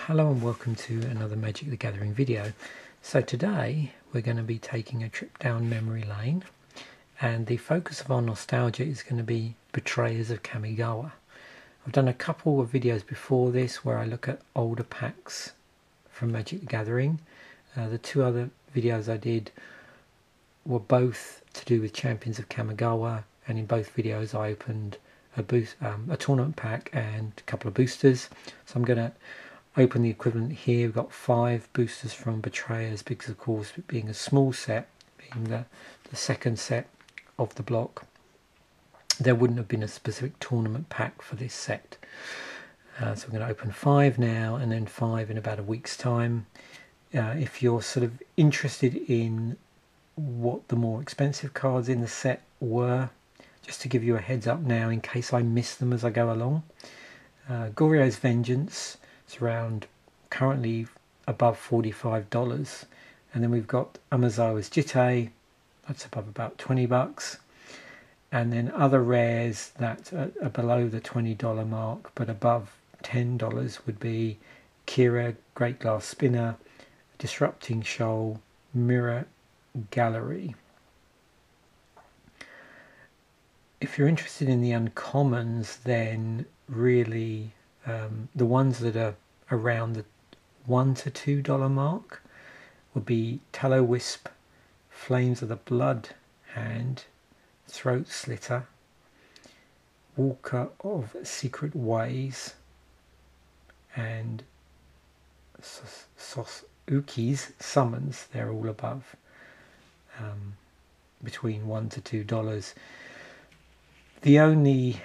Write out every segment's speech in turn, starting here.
Hello and welcome to another Magic the Gathering video. So today we're going to be taking a trip down memory lane, and the focus of our nostalgia is going to be Betrayers of Kamigawa. I've done a couple of videos before this where I look at older packs from Magic the Gathering. The two other videos I did were both to do with Champions of Kamigawa, and in both videos I opened a tournament pack and a couple of boosters. So I'm going to open the equivalent here. We've got 5 boosters from Betrayers, because of course it being a small set, being the second set of the block, there wouldn't have been a specific tournament pack for this set. So I'm going to open 5 now and then 5 in about a week's time. If you're sort of interested in what the more expensive cards in the set were, just to give you a heads up now in case I miss them as I go along. Goryo's Vengeance, it's around currently above $45, and then we've got Amazawa's Jitte, that's above about $20, and then other rares that are below the $20 mark but above $10 would be Kira, Great Glass Spinner, Disrupting Shoal, Mirror Gallery. If you're interested in the uncommons, then really the ones that are around the $1 to $2 mark would be Tallow Wisp, Flames of the Blood Hand, Throat Slitter, Walker of Secret Ways, and Uki's Summons. They're all above between $1 to $2. The only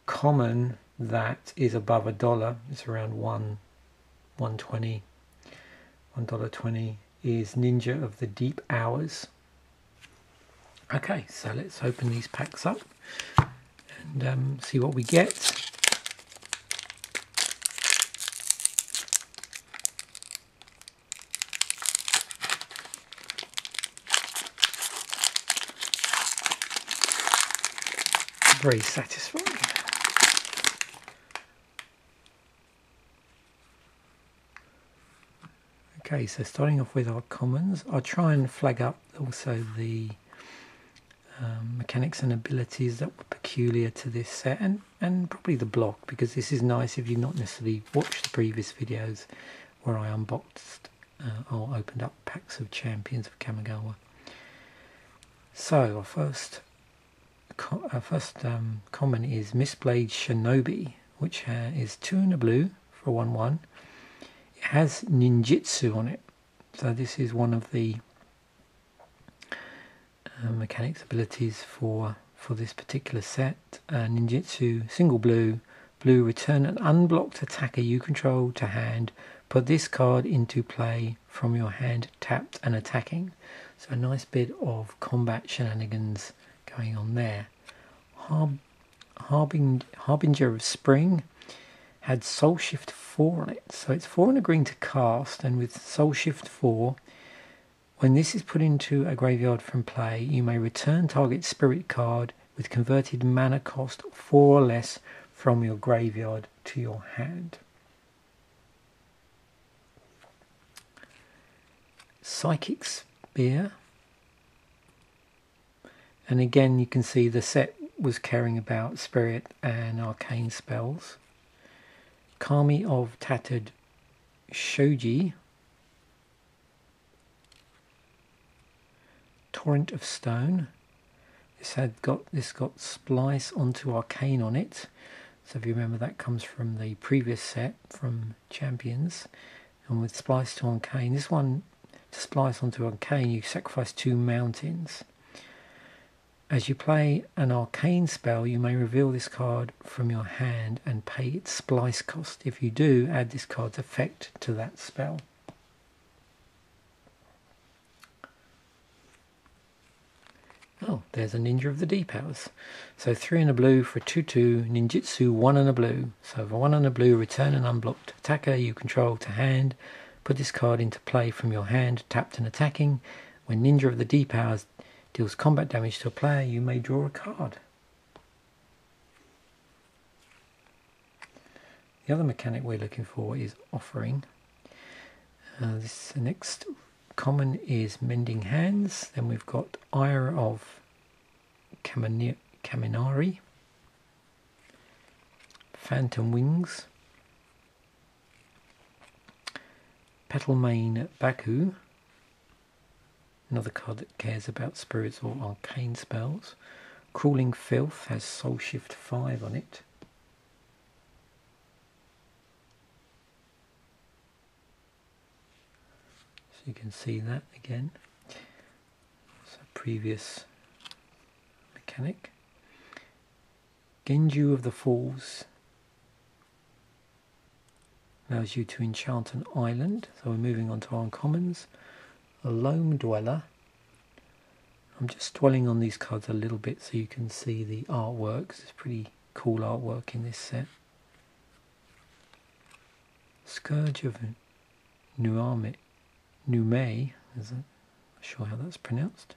common that is above $1, it's around $1.20, is Ninja of the Deep Hours. Okay, so let's open these packs up and see what we get. Very satisfying. Okay, so starting off with our commons, I'll try and flag up also the mechanics and abilities that were peculiar to this set, and probably the block, because this is nice if you've not necessarily watched the previous videos where I unboxed or opened up packs of Champions of Kamigawa. So our first common is Mistblade Shinobi, which is 2 in a blue for 1/1. It has ninjutsu on it, so this is one of the mechanics abilities for this particular set. Ninjutsu, single blue, return an unblocked attacker you control to hand. Put this card into play from your hand, tapped and attacking. So a nice bit of combat shenanigans going on there. Harbinger of Spring had Soul Shift 4 on it, so it's 4 and a green to cast, and with Soul Shift 4, when this is put into a graveyard from play, you may return target spirit card with converted mana cost 4 or less from your graveyard to your hand. Psychic Spear, and again you can see the set was caring about spirit and arcane spells. Kami of Tattered Shoji, Torrent of Stone. This got Splice onto Arcane on it, so if you remember, that comes from the previous set from Champions, and with Splice to Arcane, this one, to splice onto Arcane you sacrifice 2 mountains. As you play an arcane spell, you may reveal this card from your hand and pay its splice cost. If you do, add this card's effect to that spell. Oh, there's a Ninja of the Deep Hours. So 3 in a blue for 2/2, ninjutsu, 1 in a blue. So for 1 in a blue, return an unblocked attacker you control to hand. Put this card into play from your hand, tapped and attacking. When Ninja of the Deep Hours deals combat damage to a player, you may draw a card. The other mechanic we're looking for is offering. The next common is Mending Hands. Then we've got Ire of Kaminari, Phantom Wings, Petalmane Baku, another card that cares about spirits or arcane spells. Crawling Filth has Soul Shift 5 on it. So you can see that again. It's a previous mechanic. Genju of the Falls allows you to enchant an island. So we're moving on to our uncommons. A Loam Dweller. I'm just dwelling on these cards a little bit so you can see the artwork. It's pretty cool artwork in this set. Scourge of Nume, I'm not sure how that's pronounced.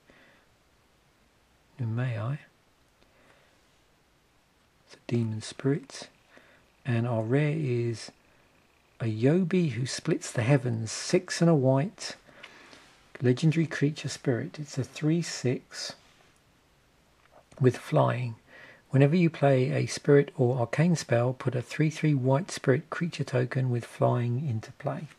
Numei. It's a demon spirit. And our rare is a Yobi who splits the heavens, 6 and a white. Legendary creature spirit. It's a 3/6 with flying. Whenever you play a spirit or arcane spell, put a 3/3 white spirit creature token with flying into play.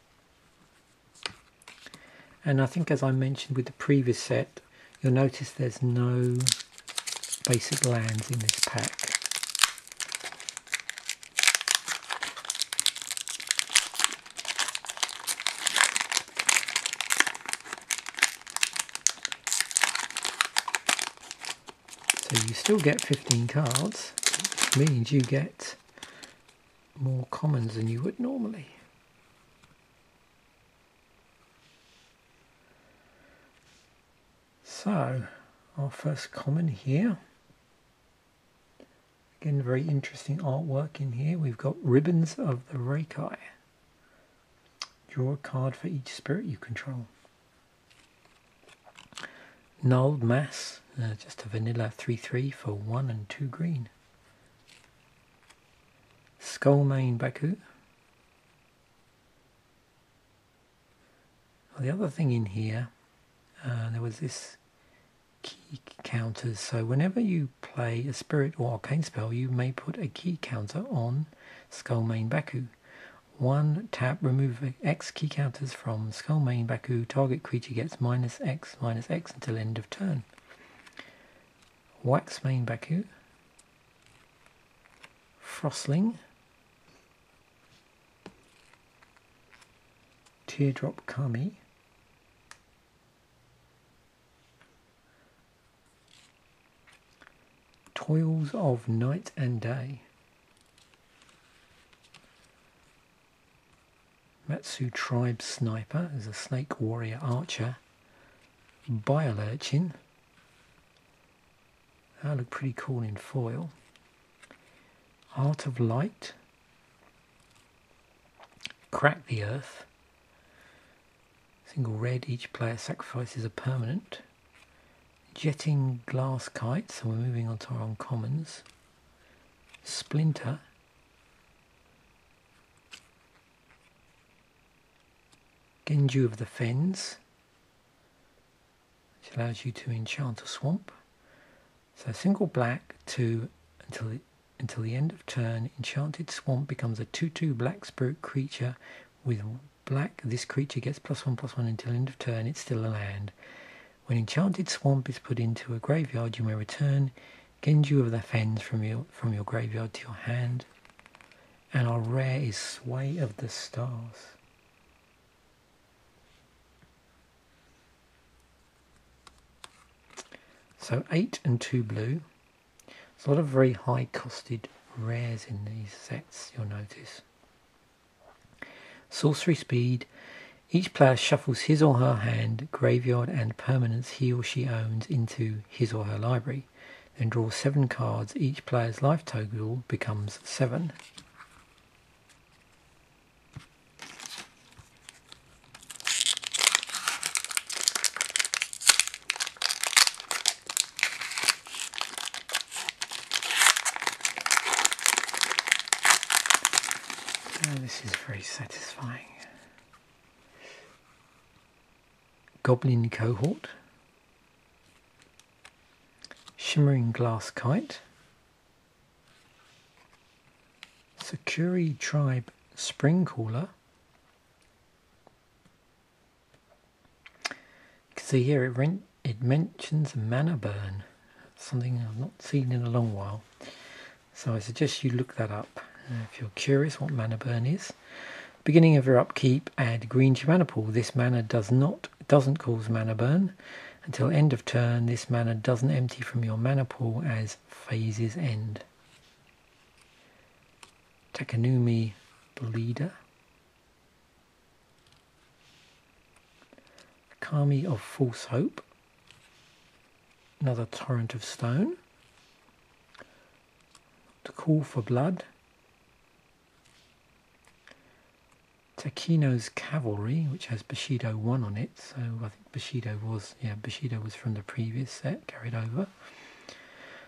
And I think, as I mentioned with the previous set, you'll notice there's no basic lands in this pack. So you still get 15 cards, which means you get more commons than you would normally. So, our first common here. Again, very interesting artwork in here. We've got Ribbons of the Reikai. Draw a card for each spirit you control. Gnarled Mass, just a vanilla 3/3 for 1 and 2 green. Skullmane Baku. The other thing in here, there was this key counters. So whenever you play a spirit or arcane spell, you may put a key counter on Skullmane Baku. 1 tap, remove X key counters from Skullmane Baku. Target creature gets -X until end of turn. Waxmane Baku. Frostling. Teardrop Kami. Toils of Night and Day. Matsu Tribe Sniper is a Snake Warrior Archer. Bile Urchin. That look pretty cool in foil. Heart of Light. Crack the Earth. Single red, each player sacrifices a permanent. Jetting Glass Kite, so we're moving on to our uncommons. Splinter. Genju of the Fens, which allows you to enchant a swamp. So single black to until the end of turn, enchanted swamp becomes a 2/2 black spirit creature with black. This creature gets +1/+1 until end of turn. It's still a land. When enchanted swamp is put into a graveyard, you may return Genju of the Fens from your graveyard to your hand. And our rare is Sway of the Stars. So 8 and 2 blue. There's a lot of very high costed rares in these sets, you'll notice. Sorcery Speed. Each player shuffles his or her hand, graveyard and permanents he or she owns into his or her library. Then draws 7 cards. Each player's life total becomes 7. this is very satisfying. Goblin Cohort, Shimmering Glass Kite, Sakuri Tribe Spring Caller. You can see here it mentions Mana Burn, something I've not seen in a long while. So I suggest you look that up if you're curious what Mana Burn is. Beginning of your upkeep, add green to your mana pool. This mana doesn't cause mana burn. Until end of turn, this mana doesn't empty from your mana pool as phases end. Takanumi Bleeder. Kami of False Hope. Another Torrent of Stone. The Call for Blood. Takino's Cavalry, which has Bushido 1 on it, so I think Bushido was from the previous set, carried over.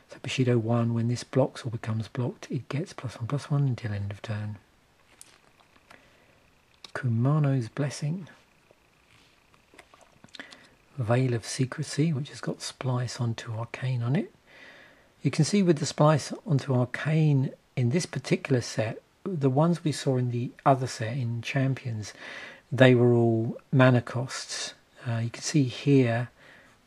So Bushido 1, when this blocks or becomes blocked, it gets +1/+1 until end of turn. Kumano's Blessing. Veil of Secrecy, which has got Splice onto Arcane on it. You can see with the Splice onto Arcane in this particular set, the ones we saw in the other set in Champions, they were all mana costs. You can see here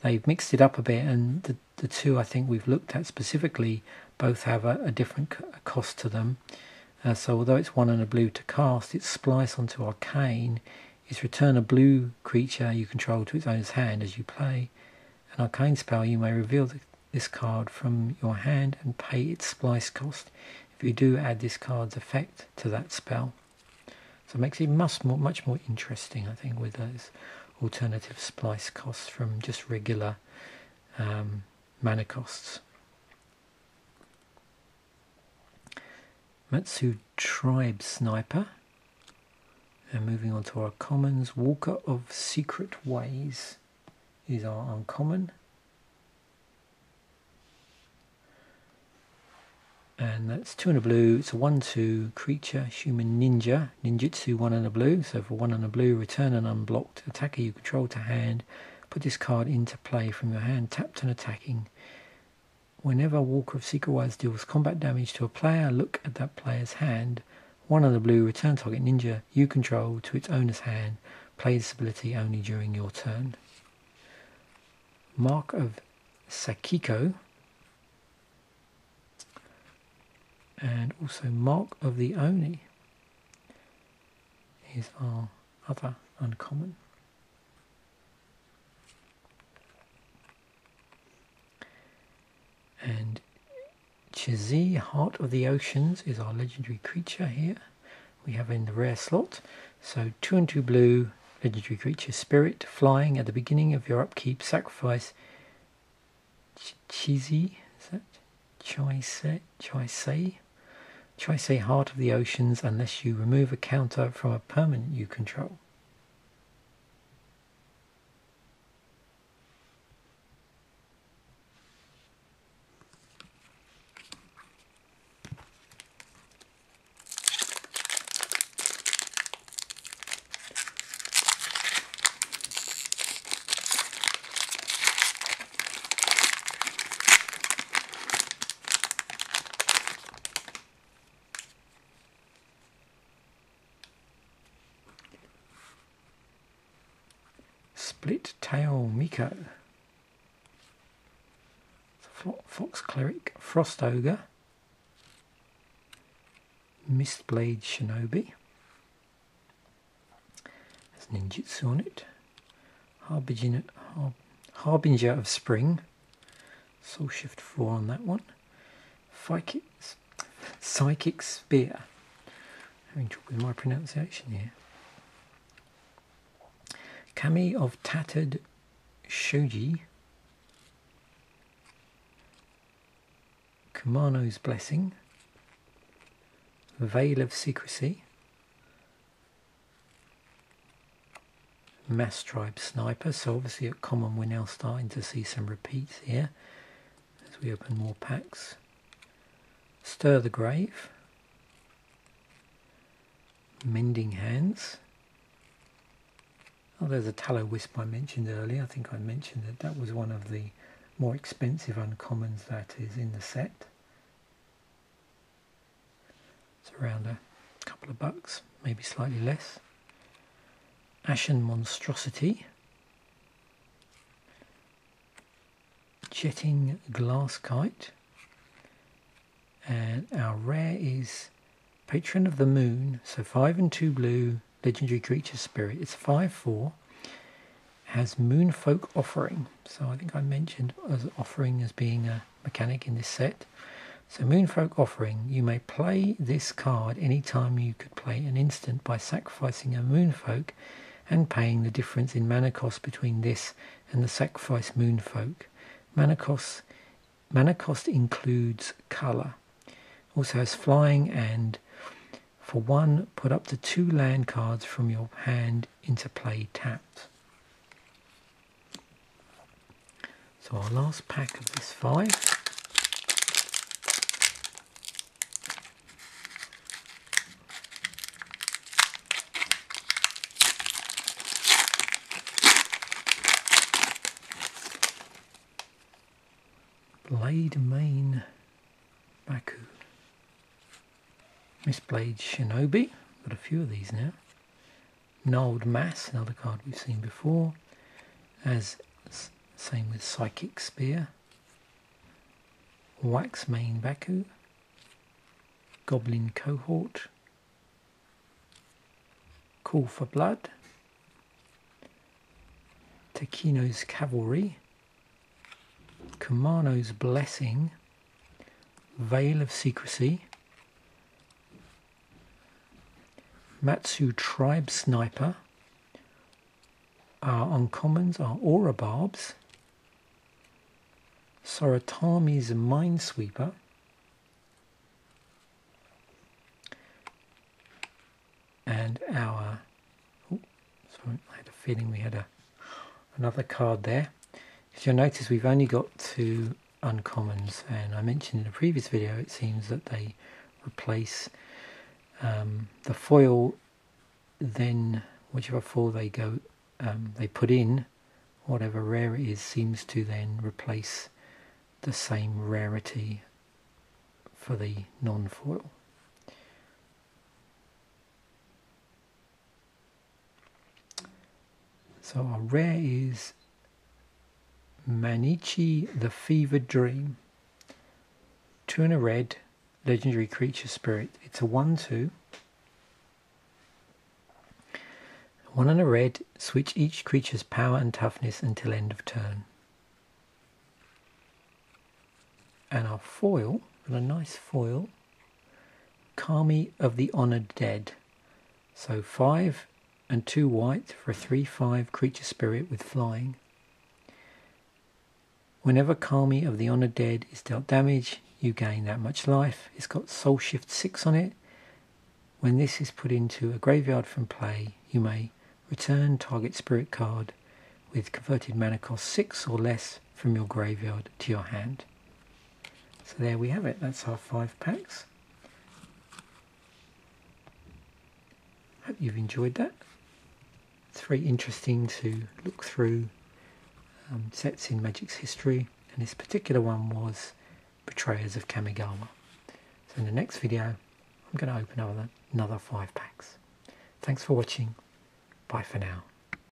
they've mixed it up a bit, and the two I think we've looked at specifically both have a different cost to them. So although it's 1 and a blue to cast, its Splice onto Arcane is return a blue creature you control to its owner's hand as you play an Arcane spell. You may reveal this card from your hand and pay its Splice cost. If you do, add this card's effect to that spell. So it makes it much more interesting, I think, with those alternative Splice costs from just regular mana costs. Matsu Tribe Sniper. And moving on to our commons, Walker of Secret Ways is our uncommon. And that's 2 and a blue. It's a 1/2 creature, human ninja, ninjutsu 1 and a blue. So for 1 and a blue, return an unblocked attacker you control to hand. Put this card into play from your hand, tapped and attacking. Whenever Walker of Secret Ways deals combat damage to a player, look at that player's hand. 1 and a blue, return target ninja you control to its owner's hand. Play this ability only during your turn. Mark of Sakiko. And also Mark of the Oni is our other uncommon. And Chizi, Heart of the Oceans, is our legendary creature here. We have in the rare slot. So 2 and 2 blue, legendary creature, spirit, flying. At the beginning of your upkeep, sacrifice Chizi, is that Choisei, Heart of the Oceans, unless you remove a counter from a permanent you control. Split Tail Miko. Fox Cleric, Frost Ogre, Mistblade Shinobi. There's ninjutsu on it. Harbinger of Spring. Soul Shift 4 on that one. Psychic Spear. Having trouble with my pronunciation here. Kami of Tattered Shoji. Kumano's Blessing. Veil of Secrecy. Mass Tribe Sniper. So obviously at common we're now starting to see some repeats here as we open more packs. Stir the Grave. Mending Hands. Oh, there's a Tallow Wisp I mentioned earlier. I think I mentioned that that was one of the more expensive uncommons that is in the set. It's around a couple of bucks, maybe slightly less. Ashen Monstrosity. Jetting Glass Kite. And our rare is Patron of the Moon. So 5 and 2 blue, legendary creature spirit. It's 5/4. Has Moonfolk Offering. So I think I mentioned as offering as being a mechanic in this set. So Moonfolk Offering, you may play this card anytime you could play an instant by sacrificing a Moonfolk and paying the difference in mana cost between this and the sacrificed Moonfolk. Mana cost includes colour. Also has flying, and for 1, put up to 2 land cards from your hand into play tapped. So our last pack of this 5. Blade Main Baku. Mistblade Shinobi. Got a few of these now. Gnarled Mass, another card we've seen before. As same with Psychic Spear. Wax Main Baku. Goblin Cohort. Call for Blood. Takino's Cavalry. Kumano's Blessing. Veil of Secrecy. Matsu Tribe Sniper. Our uncommons are Aura Barbs. Soratami's Minesweeper. And our... Oh, sorry, I had a feeling we had another card there. As you'll notice, we've only got 2 uncommons, and I mentioned in a previous video it seems that they replace the foil, then whichever foil they go they put in, whatever rare it is, seems to then replace the same rarity for the non-foil. So our rare is Manichi the Fevered Dream. 2 and a red, legendary creature spirit. It's a 1/2. 1 and a red, switch each creature's power and toughness until end of turn. And our foil, got a nice foil, Kami of the Honoured Dead. So 5 and 2 white for a 3/5 creature spirit with flying. Whenever Kami of the Honoured Dead is dealt damage, you gain that much life. It's got Soul Shift 6 on it. When this is put into a graveyard from play, you may return target spirit card with converted mana cost 6 or less from your graveyard to your hand. So there we have it. That's our 5 packs. Hope you've enjoyed that. It's very interesting to look through sets in Magic's history, and this particular one was Betrayers of Kamigawa. So in the next video I'm going to open another 5 packs. Thanks for watching. Bye for now.